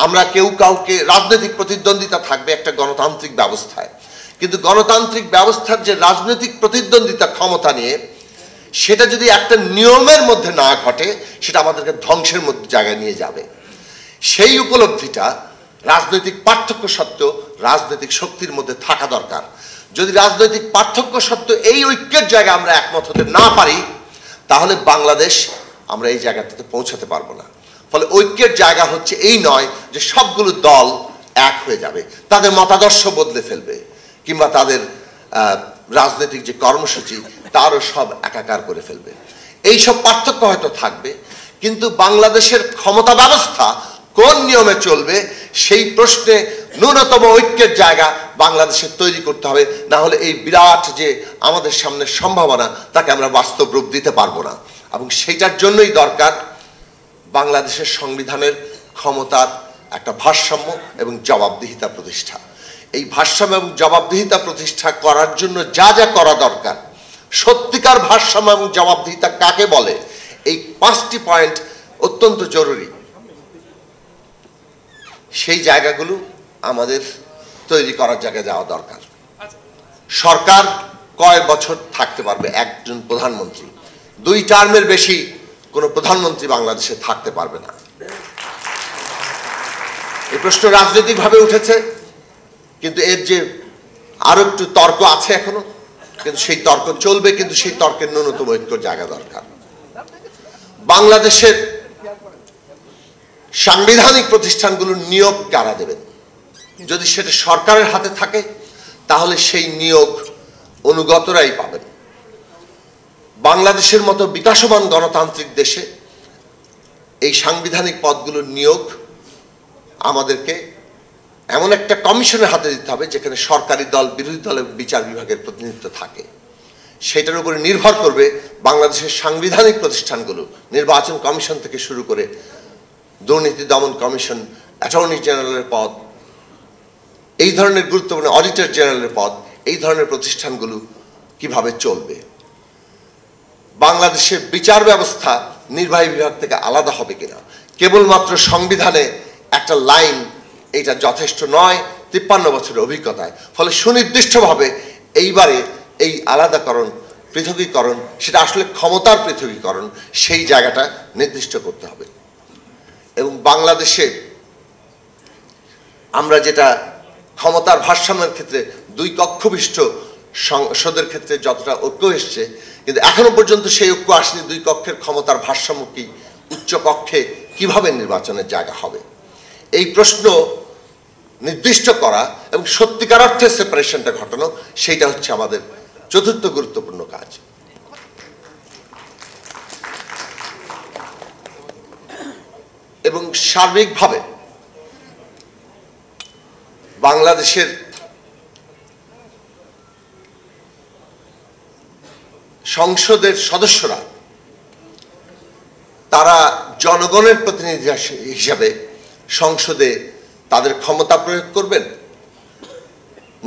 আমরা কেউ কাউকে রাজনৈতিক প্রতিদ্বন্দ্বিতা থাকবে একটা গণতান্ত্রিক ব্যবস্থায়, কিন্তু গণতান্ত্রিক ব্যবস্থার যে রাজনৈতিক প্রতিদ্বন্দ্বিতা ক্ষমতা নিয়ে, সেটা যদি একটা নিয়মের মধ্যে না ঘটে, সেটা আমাদেরকে ধ্বংসের মধ্যে জায়গায় নিয়ে যাবে। সেই উপলব্ধিটা রাজনৈতিক পার্থক্য সত্ত্বেও রাজনৈতিক শক্তির মধ্যে থাকা দরকার। যদি রাজনৈতিক পার্থক্য সত্ত্বেও এই ঐক্যের জায়গায় আমরা একমত হতে না পারি, তাহলে বাংলাদেশ আমরা এই জায়গাটাতে পৌঁছাতে পারবো না। ফলে ঐক্যের জায়গা হচ্ছে এই নয় যে সবগুলো দল এক হয়ে যাবে, তাদের মতাদর্শ বদলে ফেলবে, কিংবা তাদের রাজনৈতিক যে কর্মসূচি তারও সব একাকার করে ফেলবে। এইসব পার্থক্য হয়তো থাকবে, কিন্তু বাংলাদেশের ক্ষমতা ব্যবস্থা কোন নিয়মে চলবে সেই প্রশ্নে ন্যূনতম ঐক্যের জায়গা বাংলাদেশের তৈরি করতে হবে। না হলে এই বিরাট যে আমাদের সামনে সম্ভাবনা, তাকে আমরা বাস্তব রূপ দিতে পারবো না। এবং সেইটার জন্যই দরকার বাংলাদেশের সংবিধানের ক্ষমতার একটা ভারসাম্য এবং জবাবদিহিতা প্রতিষ্ঠা। এই ভারসাম্য এবং জবাবদিহিতা প্রতিষ্ঠা করার জন্য যা যা করা দরকার, সত্যিকার ভারসাম্য এবং জবাবদিহিতা কাকে বলে, এই 5টি পয়েন্ট অত্যন্ত জরুরি। সেই জায়গাগুলো আমাদের তৈরি করার জায়গায় যাওয়া দরকার। সরকার কয় বছর থাকতে পারবে একজন প্রধানমন্ত্রী? 2 টার্মের বেশি কোনো প্রধানমন্ত্রী বাংলাদেশে থাকতে পারবে না। এই প্রশ্ন রাজনৈতিকভাবে উঠেছে, কিন্তু এর যে আরো একটু তর্ক আছে এখনো, কিন্তু সেই তর্ক চলবে, কিন্তু সেই তর্কের ন্যূনতম ঐক্যর জায়গা দরকার। বাংলাদেশের সাংবিধানিক প্রতিষ্ঠানগুলোর নিয়োগ কারা দেবেন? যদি সেটা সরকারের হাতে থাকে, তাহলে সেই নিয়োগ অনুগতরাই পাবেন। বাংলাদেশের মতো বিকাশমান গণতান্ত্রিক দেশে এই সাংবিধানিক পদগুলোর নিয়োগ আমাদেরকে এমন একটা কমিশনের হাতে দিতে হবে যেখানে সরকারি দল, বিরোধী দলের বিচার বিভাগের প্রতিনিধিত্ব থাকে। সেটার উপরে নির্ভর করবে বাংলাদেশের সাংবিধানিক প্রতিষ্ঠানগুলো, নির্বাচন কমিশন থেকে শুরু করে দুর্নীতি দমন কমিশন, অ্যাটর্নি জেনারেলের পদ, এই ধরনের গুরুত্বপূর্ণ অডিটর জেনারেলের পদ, এই ধরনের প্রতিষ্ঠানগুলো কিভাবে চলবে। বাংলাদেশের বিচার ব্যবস্থা নির্বাহী বিভাগ থেকে আলাদা হবে কিনা, কেবলমাত্র সংবিধানে একটা লাইন এটা যথেষ্ট নয় 53 বছরের অভিজ্ঞতায়। ফলে সুনির্দিষ্টভাবে এইবারে এই আলাদাকরণ, পৃথকীকরণ, সেটা আসলে ক্ষমতার পৃথকীকরণ, সেই জায়গাটা নির্দিষ্ট করতে হবে। এবং বাংলাদেশে আমরা যেটা ক্ষমতার ভারসাম্যের ক্ষেত্রে 2 কক্ষ বিশিষ্ট সংসদের ক্ষেত্রে যতটা ঐক্য এসছে, কিন্তু এখনো পর্যন্ত সেই ঐক্য আসেনি 2 কক্ষের ক্ষমতার ভারসাম্য কি, উচ্চ কক্ষে কিভাবে নির্বাচনের জায়গা হবে। এই প্রশ্ন নির্দিষ্ট করা এবং সত্যিকার অর্থে সেপারেশনটা ঘটানো, সেইটা হচ্ছে আমাদের চতুর্থ গুরুত্বপূর্ণ কাজ। এবং সার্বিকভাবে বাংলাদেশের সংসদের সদস্যরা তারা জনগণের প্রতিনিধি হিসাবে সংসদে তাদের ক্ষমতা প্রয়োগ করবেন,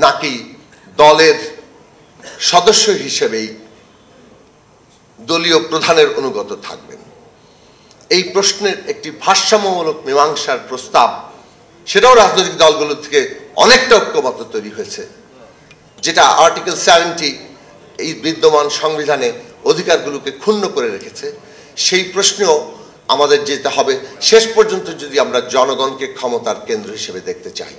নাকি দলের সদস্য হিসেবেই দলীয় প্রধানের অনুগত থাকবেন। এই প্রশ্নের একটি ভারসাম্যমূলক মীমাংসার প্রস্তাব, সেটাও রাজনৈতিক দলগুলো থেকে অনেকটা ঐক্যমত তৈরি হয়েছে, যেটা আর্টিকেল 70 এই বিদ্যমান সংবিধানে অধিকারগুলোকে ক্ষুণ্ণ করে রেখেছে। সেই প্রশ্নেও আমাদের যেতে হবে শেষ পর্যন্ত, যদি আমরা জনগণকে ক্ষমতার কেন্দ্র হিসেবে দেখতে চাই।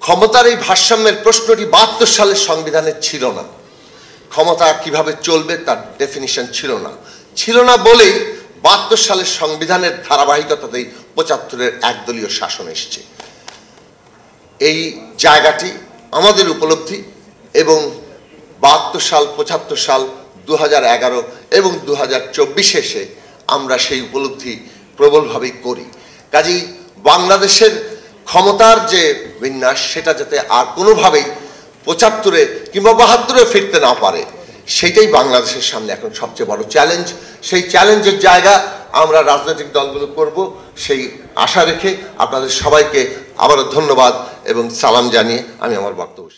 ক্ষমতার এই ভারসাম্যের প্রশ্নটি 72 সালের সংবিধানে ছিল না। ক্ষমতা কিভাবে চলবে তার ডেফিনিশন ছিল না বলেই 72 সালের সংবিধানের ধারাবাহিকতাতেই 75-এর একদলীয় শাসন এসছে। এই জায়গাটি আমাদের উপলব্ধি, এবং 72 সাল, 75 সাল, 2011 এবং 2024 এসে আমরা সেই উপলব্ধি প্রবলভাবেই করি। কাজেই বাংলাদেশের ক্ষমতার যে বিন্যাস, সেটা যাতে আর কোনোভাবেই 75-এ কিংবা 72-এ ফিরতে না পারে, সেটাই বাংলাদেশের সামনে এখন সবচেয়ে বড় চ্যালেঞ্জ। সেই চ্যালেঞ্জের জায়গা আমরা রাজনৈতিক দলগুলো করব, সেই আশা রেখে আপনাদের সবাইকে আবারও ধন্যবাদ এবং সালাম জানিয়ে আমি আমার বক্তব্য